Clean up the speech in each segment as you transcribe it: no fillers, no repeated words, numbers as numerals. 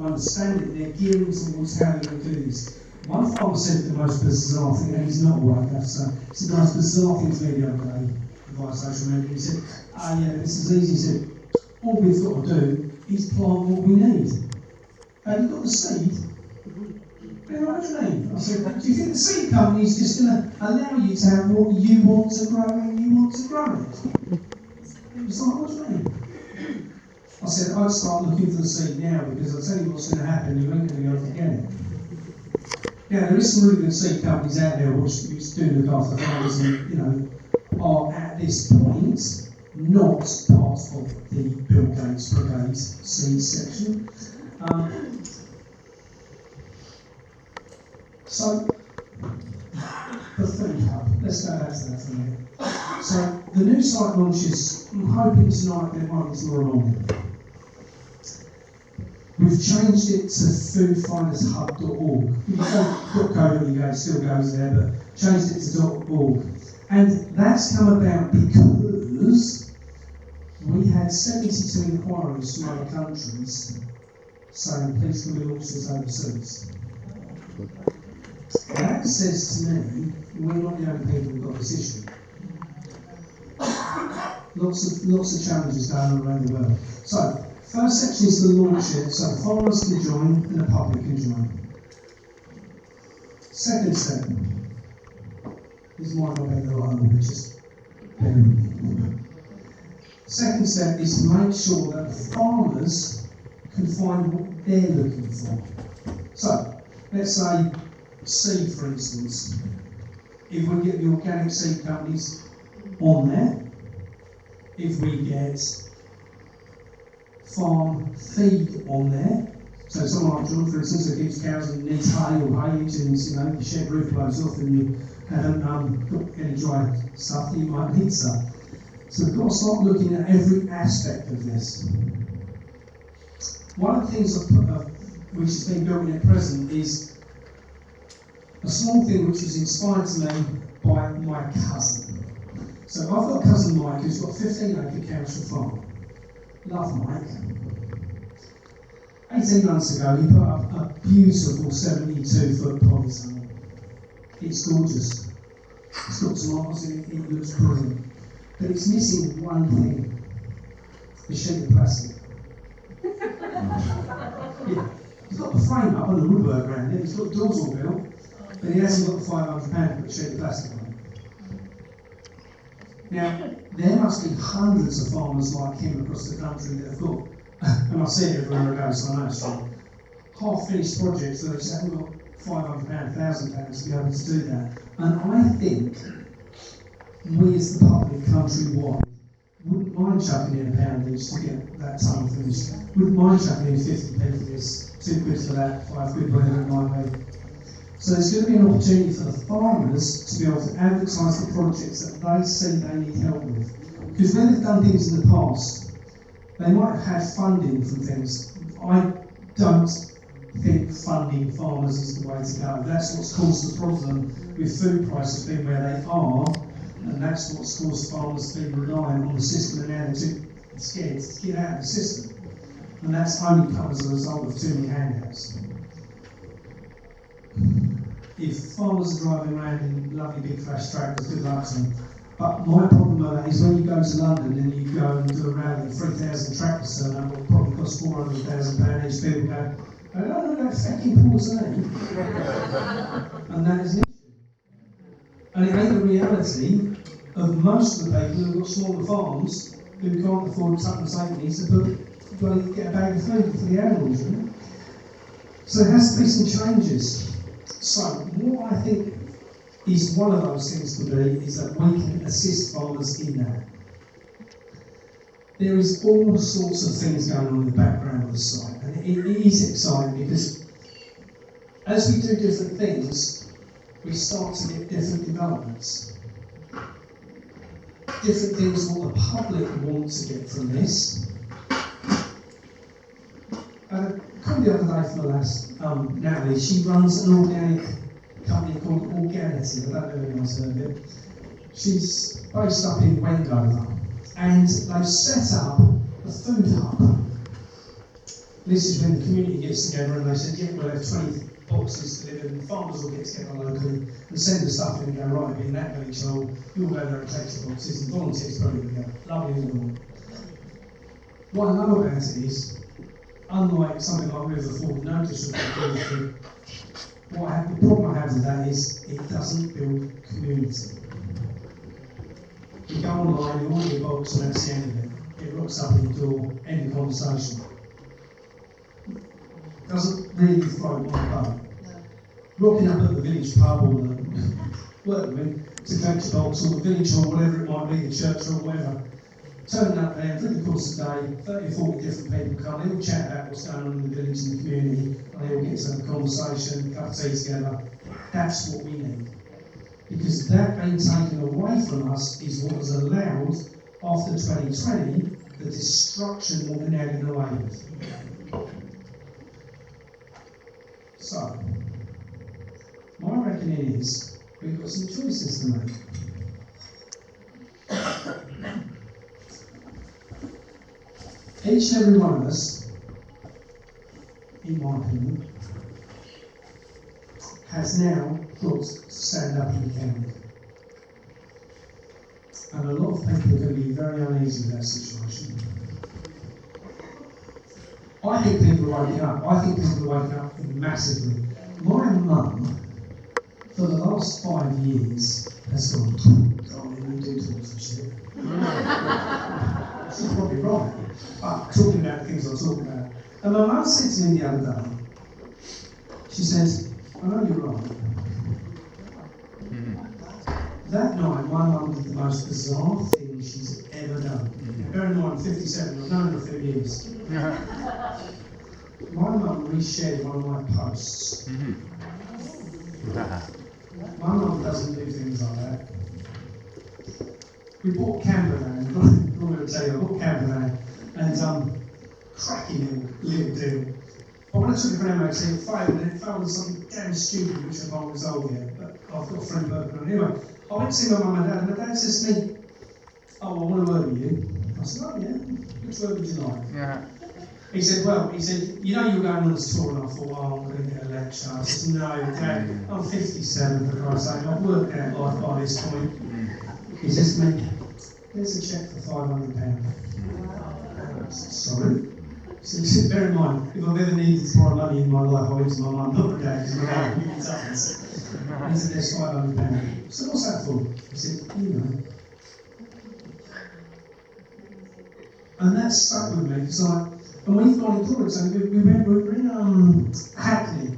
understand it, they're gearing towards how they're going to do this. One farmer said the most bizarre thing, and he's not white, I have to say, he said the most bizarre thing to me the other day via social media. He said, yeah, this is easy. He said, all we've got to do is plant what we need. Have you got the seed? Yeah, what do you mean? I said, do you think the seed company is just going to allow you to have what you want to grow when you want to grow it? It's like, what do you mean? I said, I'd start looking for the seed now because I'll tell you what's going to happen, you ain't going to be able to get it. Now, there is some really good seed companies out there which do look after farmers and, you know, are at this point not part of the Bill Gates Brigade seed section. So, the food hub, let's go back to that for a minute. So, the new site launches, I'm hoping tonight there might be tomorrow morning. We've changed it to foodfindershub.org. .co.uk still goes there, but changed it to .org. And that's come about because we had 72 inquiries from other countries saying, please can we launch this overseas? That says to me, we're not the only people who've got this issue. Lots of challenges going on around the world. So, first section is to launch it, so the farmers can join and the public can join. Second step, this might not be the right one, but just bear with me. Second step is to make sure that the farmers can find what they're looking for. So, let's say seed, for instance. If we get the organic seed companies on there, if we get farm feed on there, so someone like John, for instance, who keeps cows and needs hay or hay, and you know, the shed roof blows off and you haven't got any dry stuff that you might need some. So we've got to start looking at every aspect of this. One of the things which is being built in at present is a small thing which was inspired to me by my cousin. So I've got a cousin Mike who's got a 15-acre council farm. Love Mike. 18 months ago he put up a beautiful 72-foot polytunnel. It's gorgeous. It's got tomatoes in it, it looks brilliant. But it's missing one thing. The sheet of plastic. Yeah. He's got the frame up and the woodwork around it, he's got the doors all built, but he hasn't got the £500 to put a sheet of plastic on it. Now, there must be hundreds of farmers like him across the country that have got, and I've seen it everywhere I go, so I know it's true, half-finished projects that they just haven't got £500, £1,000 to be able to do that. And I think we as the public countrywide wouldn't mind chucking in £1 each to get that tunnel finished. Wouldn't mind chucking in 50p for this, £2 for that, £5, whatever it might be. So there's going to be an opportunity for the farmers to be able to advertise the projects that they see they need help with. Because when they've done things in the past, they might have had funding from things. I don't think funding farmers is the way to go. That's what's caused the problem with food prices being where they are, and that's what's caused farmers to be reliant on the system, and now they're too scared to get out of the system. And that's only come as a result of too many handouts. If farmers are driving around in lovely big flash tractors, good luck to them. But my problem with that is when you go to London and you go and do a rally and 3,000 tractors turn up, will probably cost £400,000 each, people go, I don't know, that's fucking poor to me. And that is an issue. And it ain't the reality of most of the people who've got smaller farms who can't afford something safety to bloody get a bag of food for the animals, you know? So there has to be some changes. So what I think is one of those things to be is that we can assist farmers in that. There is all sorts of things going on in the background of the site, and it is exciting because as we do different things, we start to get different developments. Different things what the public want to get from this. Come the other day from the last, Natalie, she runs an organic company called Organity. I don't know if anyone's heard of it. She's based up in Wendover, and they've set up a food hub. This is when the community gets together and they said, yeah, we'll have 20 boxes delivered and farmers will get together locally and send the stuff in and go, right, in that village hall, you'll go there and take the boxes and volunteers probably go. Lovely, isn't it? What I love about it is, unlike something like River Ford Notice, the problem I have with that is it doesn't build community. You go online, you order your box, and that's the end of it. It rocks up in your door, end of conversation. Doesn't really float my boat. Rocking up at the village pub or the workman to collect your box, or the village hall, whatever it might be, the church or whatever. Turning up there, through the course of the day, 30 or 40 different people come, they all chat about what's going on in the village and the community, and they all get to have a conversation, a cup of tea together. That's what we need. Because that being taken away from us is what has allowed, after 2020, the destruction what we're now getting away with. So, my reckoning is, we've got some choices to make. Each and every one of us, in my opinion, has now got to stand up and be counted. And a lot of people are going to be very uneasy with that situation. I think people are waking up. I think people are waking up massively. My mum, for the last 5 years, has gone, we do talk some shit. She's probably right. But talking about the things I'm talking about. And my mum said to me the other day, she says, I know you're right. That night, my mum did the most bizarre thing she's ever done. Bear in mind, I'm 57, I've known her for a few years. My mum reshared one of my posts. My mum doesn't do things like that. We bought a camper van, I'm going to tell you, I bought a camper van, and cracking little deal. But when I took it for an MOT, it failed, and it failed on something damn stupid which I can't resolve yet. But I've got a friend working on it. Anyway, I went to see my mum and dad, and my dad says to me, oh, I want to word with you. I said, oh yeah, which word would you like? Yeah. He said, you know you were going on this tour, and I thought, oh, I'm going to get a lecture. I said, no, Dad, I'm 57, for Christ's sake, I've worked out life by this point. He says to me, here's a cheque for £500. Sorry? He said, bear in mind, if I've ever needed to borrow money in my life, I went to my mum, not my dad, because my dad knew his answers. He said, there's £500. So what's that for? He said, you know. And that stuck with me, because and we've gone in products, and we're in Hackney,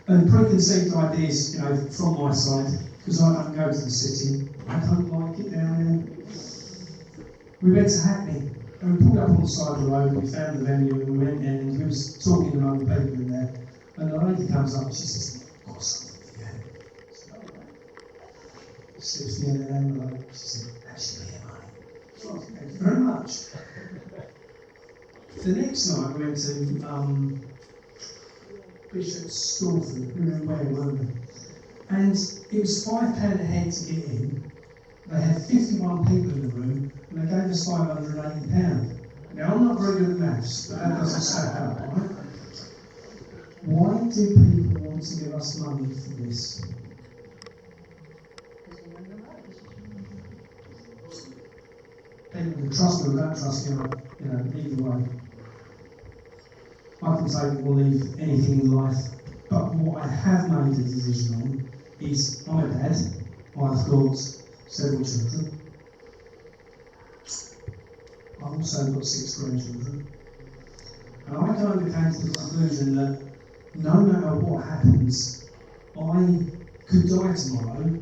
and preconceived ideas, you know, from my side, because I don't go to the city, I don't like it down there. We went to Hackney, and we pulled up on the side of the road, we found the venue, and we went in, and we was talking to other people in there, and the lady comes up, and she says, I've got something for you. I said, oh, right. She slips me in an envelope, she said, actually, here, mate. Oh, thank you very much. The next night we went to Bishop's Stortford, we were in Wales, weren't we? And it was £5 a head to get in. They had 51 people in the room, and they gave us £580. Now I'm not very good at maths, but that doesn't stack up, right? Why do people want to give us money for this? People can trust me or don't trust me, you know, either way. I can say we'll leave anything in life, but what I have made a decision on is I'm a dad, I've got several children, I've also got 6 grandchildren, and I kind of came to the conclusion that no matter what happens, I could die tomorrow,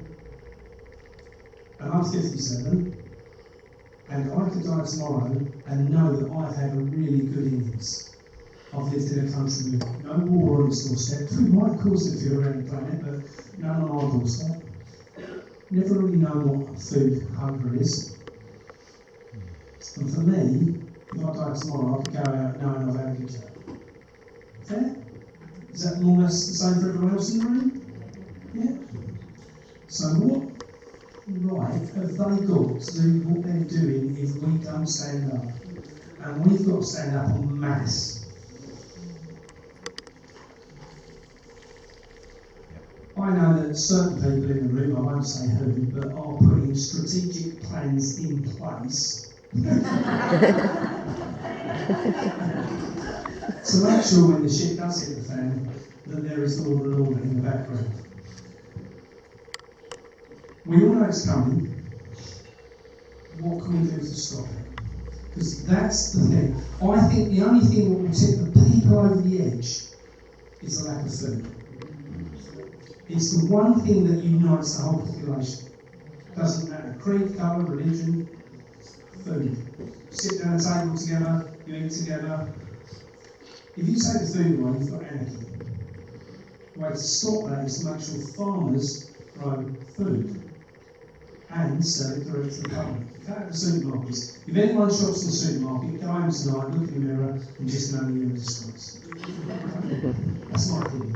and I'm 57, and I could die tomorrow and know that I've had a really good innings. I've lived in a country with no war on its doorstep. We might cause it if you're around the planet, but none on our doorstep. Never really know what food hunger is. And for me, if I die tomorrow, I could go out knowing I've had a good chat. Fair? Is that more or less the same for everyone else in the room? Yeah? So what right have they got to do what they're doing if we don't stand up? And we've got to stand up en masse. that certain people in the room, I won't say who, but are putting strategic plans in place to make sure when the shit does hit the fan, that there is order and order in the background. We all know it's coming. What can we do to stop it? Because that's the thing. I think the only thing that will tip the people over the edge is the lack of food. It's the one thing that unites the whole population. Doesn't matter creed, colour, religion, food. Sit down at a table together, you eat together. If you take the food away, you've got anarchy. The way to stop that is to make sure farmers grow food and sell it direct to the public. Go to the supermarkets. If anyone shops in the supermarket, go home tonight, look in the mirror and just know you're in disgrace. That's my opinion.